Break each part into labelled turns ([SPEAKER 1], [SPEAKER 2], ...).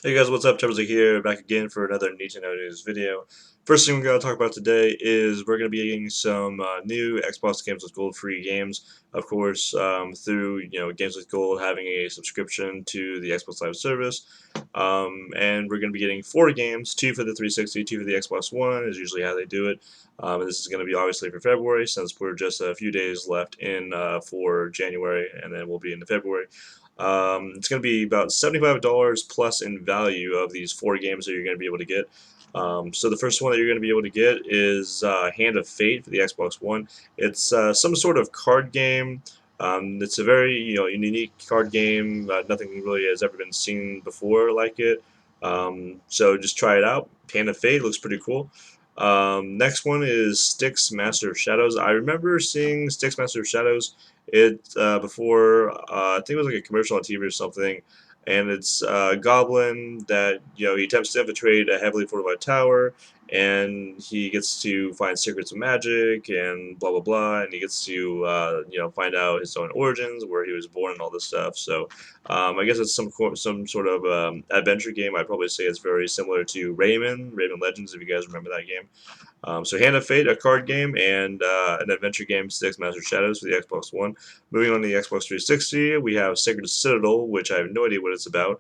[SPEAKER 1] Hey guys, what's up? Chubbsy here, back again for another Need to Know News video. First thing we're going to talk about today is we're going to be getting some new Xbox Games with Gold free games. Of course, through Games with Gold having a subscription to the Xbox Live service, and we're going to be getting 4 games, 2 for the 360, 2 for the Xbox One, is usually how they do it. And this is going to be obviously for February, since we're just a few days left in for January, and then we'll be into February. It's going to be about $75 plus in value of these 4 games that you're going to be able to get. So the first one that you're going to be able to get is Hand of Fate for the Xbox One. It's some sort of card game. It's a very unique card game. Nothing really has ever been seen before like it. So just try it out. Hand of Fate looks pretty cool. Next one is Styx Master of Shadows. I remember seeing Styx Master of Shadows before. I think it was like a commercial on TV or something, and it's a goblin that he attempts to infiltrate a heavily fortified tower, and he gets to find secrets of magic and blah blah blah, and he gets to find out his own origins, where he was born, and all this stuff. So I guess it's some sort of adventure game. I'd probably say it's very similar to Rayman Legends, if you guys remember that game. So Hand of Fate, a card game, and an adventure game, Styx Master Shadows for the Xbox One. Moving on to the Xbox 360, we have Sacred Citadel, which I have no idea what it's about.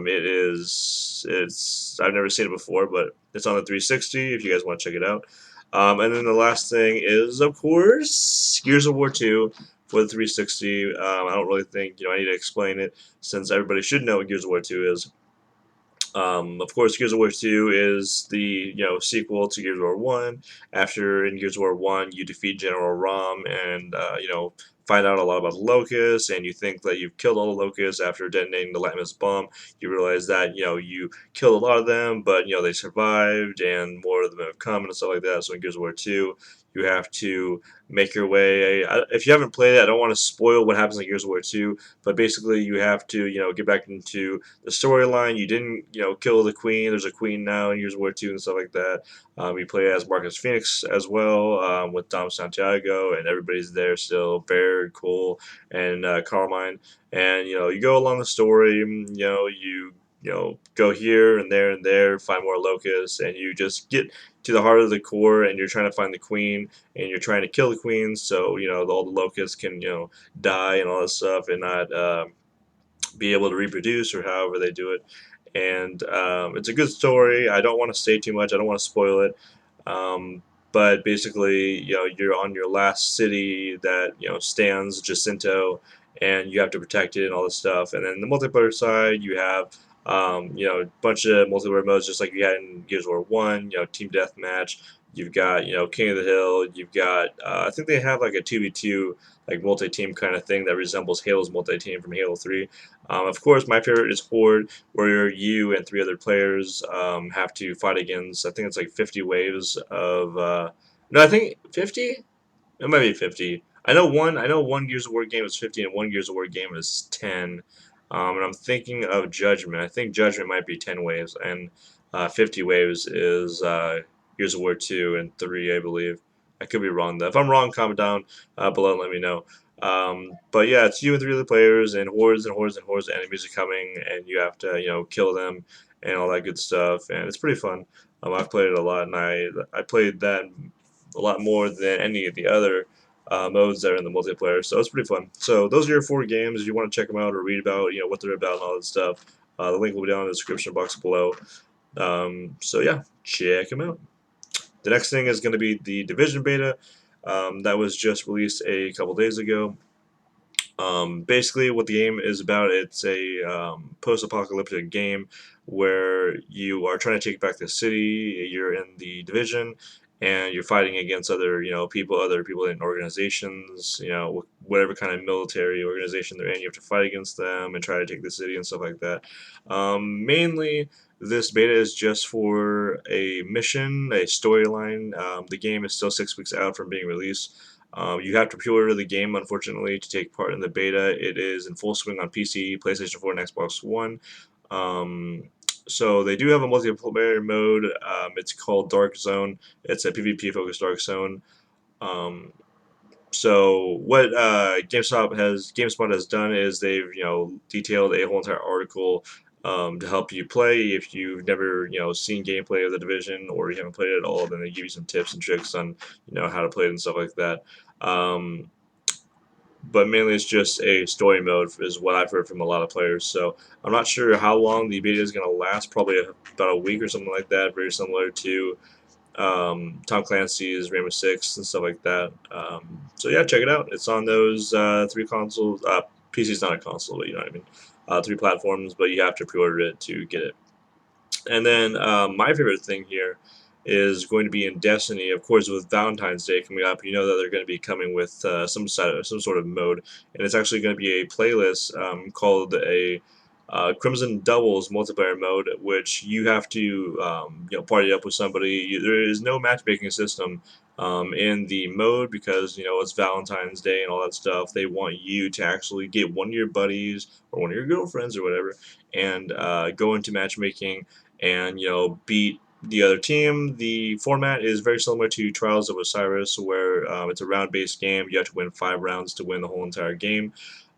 [SPEAKER 1] It's I've never seen it before, but it's on the 360 if you guys want to check it out. And then the last thing is, of course, Gears of War 2 for the 360. I don't really think I need to explain it, since everybody should know what Gears of War 2 is. Of course, Gears of War 2 is the sequel to Gears of War 1. After in Gears of War 1, you defeat General Rom and find out a lot about the Locusts, and you think that you've killed all the Locusts after detonating the Latmus bomb. You realize that you killed a lot of them, but they survived, and more of them have come and stuff like that. So in Gears of War 2, you have to make your way. If you haven't played it, I don't want to spoil what happens in Gears of War 2, but basically you have to get back into the storyline. You didn't kill the queen. There's a queen now in Gears of War 2 and stuff like that. You play as Marcus Phoenix as well, with Dom Santiago, and everybody's there still. Baird, Cole, and Carmine. And you go along the story. You go here and there, find more locusts, and you just get to the heart of the core, and you're trying to find the queen, and you're trying to kill the queen, so all the locusts can die and all this stuff, and not be able to reproduce, or however they do it. And it's a good story. I don't want to say too much. I don't want to spoil it. But basically, you're on your last city that stands Jacinto, and you have to protect it and all this stuff. And then the multiplayer side, you have a bunch of multiplayer modes, just like you had in Gears of War 1. Team deathmatch. You've got King of the Hill. You've got I think they have like a 2v2 like multi-team kind of thing that resembles Halo's multi-team from Halo 3. Of course, my favorite is Horde, where you and 3 other players have to fight against. I think it's like 50 waves of. No, I think 50. It might be 50. I know one. I know one Gears of War game is 50, and one Gears of War game is 10. And I'm thinking of Judgment. I think Judgment might be 10 waves, and 50 waves is Gears of War 2 and 3, I believe. I could be wrong though. If I'm wrong, comment down below and let me know. But yeah, it's you and 3 other players, and hordes and hordes and hordes of enemies are coming, and you have to kill them and all that good stuff, and it's pretty fun. I've played it a lot, and I played that a lot more than any of the other modes that are in the multiplayer, so it's pretty fun. So those are your 4 games. If you want to check them out or read about what they're about and all that stuff, the link will be down in the description box below. So yeah, check them out. The next thing is going to be the Division beta. That was just released a couple days ago. Basically, what the game is about, it's a post-apocalyptic game where you are trying to take back the city. You're in the division, and you're fighting against other people in organizations. Whatever kind of military organization they're in, you have to fight against them and try to take the city and stuff like that. Mainly, this beta is just for a mission, a storyline. The game is still 6 weeks out from being released. You have to pre-order the game, unfortunately, to take part in the beta. It is in full swing on PC, PlayStation 4, and Xbox One. Um, so they do have a multiplayer mode. It's called Dark Zone. It's a PvP-focused Dark Zone. Um, so what GameSpot has done is they've detailed a whole entire article to help you play. If you've never seen gameplay of the division or you haven't played it at all, then they give you some tips and tricks on how to play it and stuff like that. Um, but mainly it's just a story mode is what I've heard from a lot of players. So I'm not sure how long the beta is going to last. Probably about a week or something like that. Very similar to Tom Clancy's Rainbow Six and stuff like that. So yeah, check it out. It's on those three consoles. PC's not a console, but you know what I mean. Three platforms, but you have to pre-order it to get it. And then my favorite thing here is going to be in Destiny. Of course, with Valentine's Day coming up, you know that they're going to be coming with some sort of mode, and it's actually going to be a playlist called a Crimson Doubles multiplayer mode, which you have to party up with somebody. There is no matchmaking system in the mode because it's Valentine's Day and all that stuff. They want you to actually get one of your buddies or one of your girlfriends or whatever and go into matchmaking and beat the other team. The format is very similar to Trials of Osiris, where it's a round-based game. You have to win 5 rounds to win the whole entire game.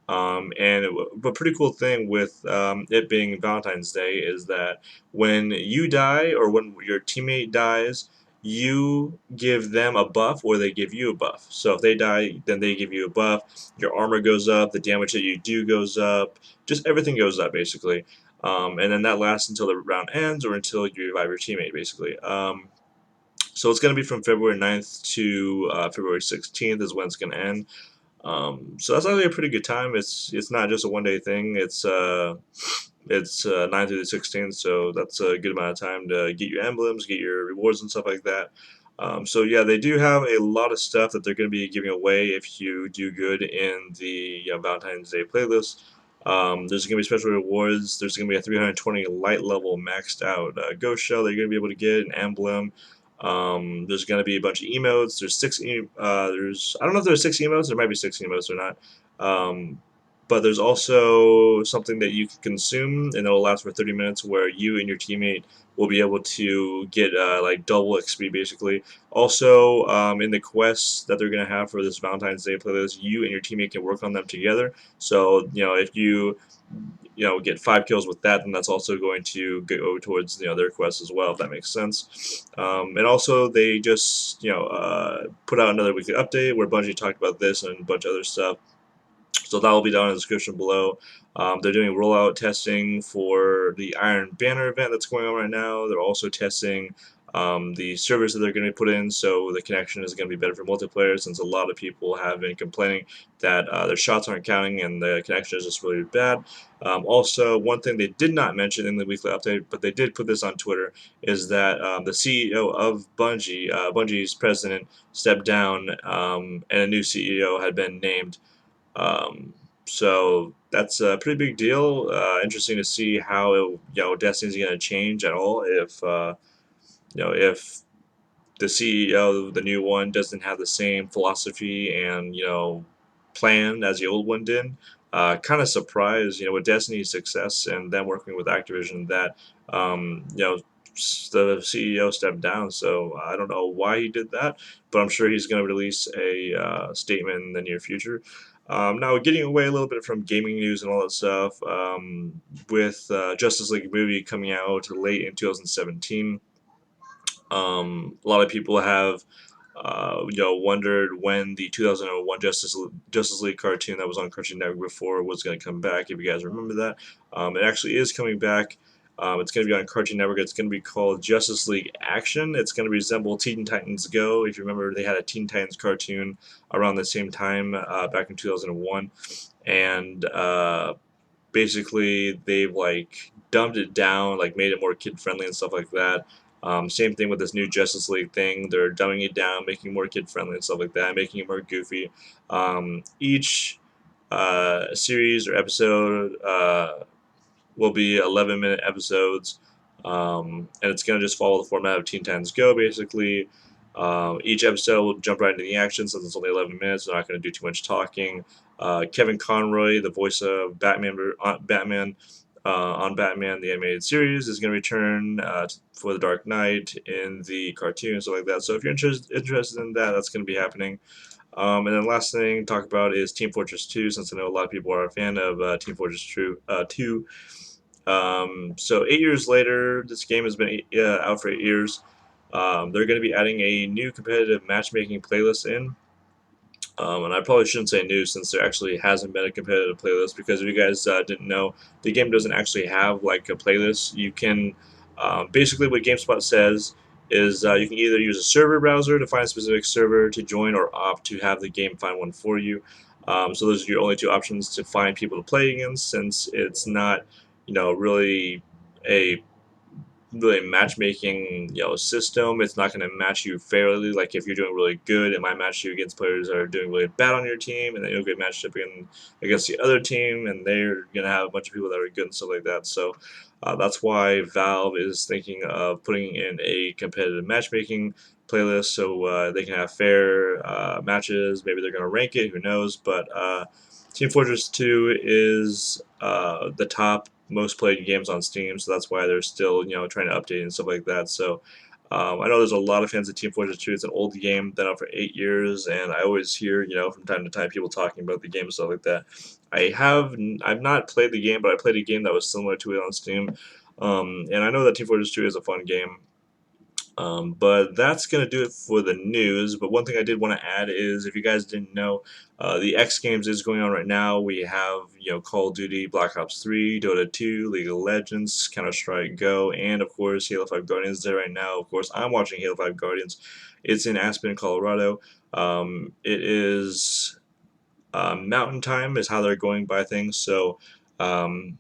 [SPEAKER 1] But pretty cool thing with it being Valentine's Day is that when you die or when your teammate dies, you give them a buff or they give you a buff. So if they die, then they give you a buff. Your armor goes up, the damage that you do goes up, just everything goes up basically. And then that lasts until the round ends or until you revive your teammate basically. So it's going to be from February 9th to February 16th is when it's going to end. So that's actually a pretty good time. It's not just a 1 day thing. It's 9th through the 16th, so that's a good amount of time to get your emblems, get your rewards and stuff like that. So yeah, they do have a lot of stuff that they're going to be giving away if you do good in the Valentine's Day playlist. There's going to be special rewards. There's going to be a 320 light level maxed out ghost shell that you're going to be able to get, an emblem. There's going to be a bunch of emotes. There's I don't know if there's 6 emotes. There might be 6 emotes or not. But there's also something that you can consume, and it'll last for 30 minutes, where you and your teammate will be able to get like double XP basically. Also, in the quests that they're gonna have for this Valentine's Day playlist, you and your teammate can work on them together. So if you get 5 kills with that, then that's also going to go towards their quest as well, if that makes sense. And also they just put out another weekly update where Bungie talked about this and a bunch of other stuff. So that will be down in the description below. They're doing rollout testing for the Iron Banner event that's going on right now. They're also testing the servers that they're going to put in, so the connection is going to be better for multiplayer, since a lot of people have been complaining that their shots aren't counting and the connection is just really bad. Also, one thing they did not mention in the weekly update, but they did put this on Twitter, is that the CEO of Bungie, Bungie's president, stepped down, and a new CEO had been named. So that's a pretty big deal. Interesting to see how Destiny's going to change at all if the CEO, the new one, doesn't have the same philosophy and plan as the old one did. Kind of surprised, with Destiny's success and them working with Activision, that the CEO stepped down. So I don't know why he did that, but I'm sure he's going to release a statement in the near future. Now, getting away a little bit from gaming news and all that stuff, with Justice League movie coming out late in 2017. A lot of people have, wondered when the 2001 Justice League cartoon that was on Cartoon Network before was going to come back. If you guys remember that, it actually is coming back. It's going to be on Cartoon Network. It's going to be called Justice League Action. It's going to resemble Teen Titans Go. If you remember, they had a Teen Titans cartoon around the same time back in 2001, and basically they've like dumbed it down, like made it more kid friendly and stuff like that. Same thing with this new Justice League thing. They're dumbing it down, making it more kid friendly and stuff like that, making it more goofy. Each series or episode will be 11-minute episodes, and it's going to just follow the format of Teen Titans Go, basically. Each episode will jump right into the action since it's only 11 minutes. They're not going to do too much talking. Kevin Conroy, the voice of on Batman the animated series, is going to return for the Dark Knight in the cartoon and stuff like that. So if you're interested in that, that's going to be happening. And then last thing to talk about is Team Fortress 2, since I know a lot of people are a fan of Team Fortress 2. So 8 years later, this game has been out for 8 years. They're going to be adding a new competitive matchmaking playlist in. And I probably shouldn't say new since there actually hasn't been a competitive playlist because if you guys didn't know, the game doesn't actually have like a playlist. You can basically what GameSpot says is you can either use a server browser to find a specific server to join or opt to have the game find one for you. So those are your only two options to find people to play against since it's not, really a matchmaking system. It's not going to match you fairly. Like if you're doing really good, it might match you against players that are doing really bad on your team, and then you'll get matched up against the other team, and they're going to have a bunch of people that are good and stuff like that. So that's why Valve is thinking of putting in a competitive matchmaking playlist so they can have fair matches. Maybe they're going to rank it. Who knows? But Team Fortress 2 is the top most played games on Steam, so that's why they're still trying to update and stuff like that. So I know there's a lot of fans of Team Fortress 2. It's an old game, been out for 8 years, and I always hear from time to time people talking about the game and stuff like that. I've not played the game, but I played a game that was similar to it on Steam, and I know that Team Fortress 2 is a fun game. But that's going to do it for the news. But one thing I did want to add is if you guys didn't know, the X Games is going on right now. We have, Call of Duty, Black Ops 3, Dota 2, League of Legends, Counter-Strike Go, and of course Halo 5 Guardians there right now. Of course, I'm watching Halo 5 Guardians. It's in Aspen, Colorado. It is Mountain Time is how they're going by things. So um,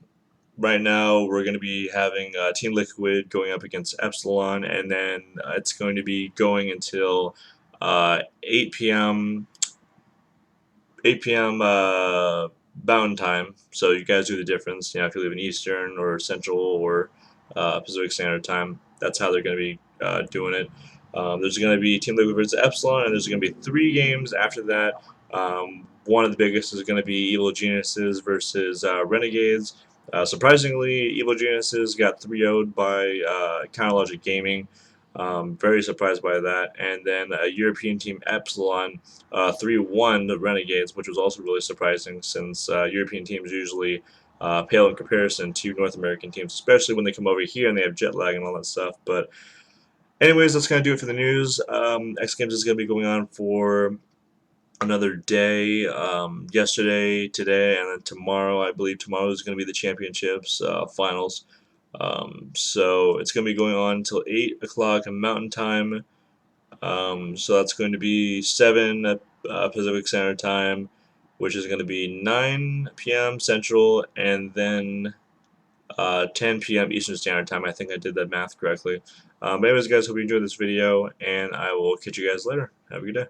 [SPEAKER 1] right now we're going to be having Team Liquid going up against Epsilon, and then it's going to be going until 8 p.m. 8 p.m. Mountain time. So you guys do the difference. If you live in Eastern or Central or Pacific Standard Time, that's how they're going to be doing it. There's going to be Team Liquid versus Epsilon, and there's going to be 3 games after that. One of the biggest is going to be Evil Geniuses versus Renegades. Surprisingly, Evil Geniuses got 3-0'd by Counterlogic Gaming. Very surprised by that. And then a European team, Epsilon, 3-1 the Renegades, which was also really surprising since European teams usually pale in comparison to North American teams, especially when they come over here and they have jet lag and all that stuff. But anyways, that's going to do it for the news. X Games is going to be going on for another day. Yesterday, today, and then tomorrow. I believe tomorrow is going to be the championships finals. So it's going to be going on until 8 o'clock Mountain Time. So that's going to be 7 Pacific Standard Time, which is going to be 9 p.m. Central, and then 10 p.m. Eastern Standard Time. I think I did that math correctly. Anyways, guys, hope you enjoyed this video, and I will catch you guys later. Have a good day.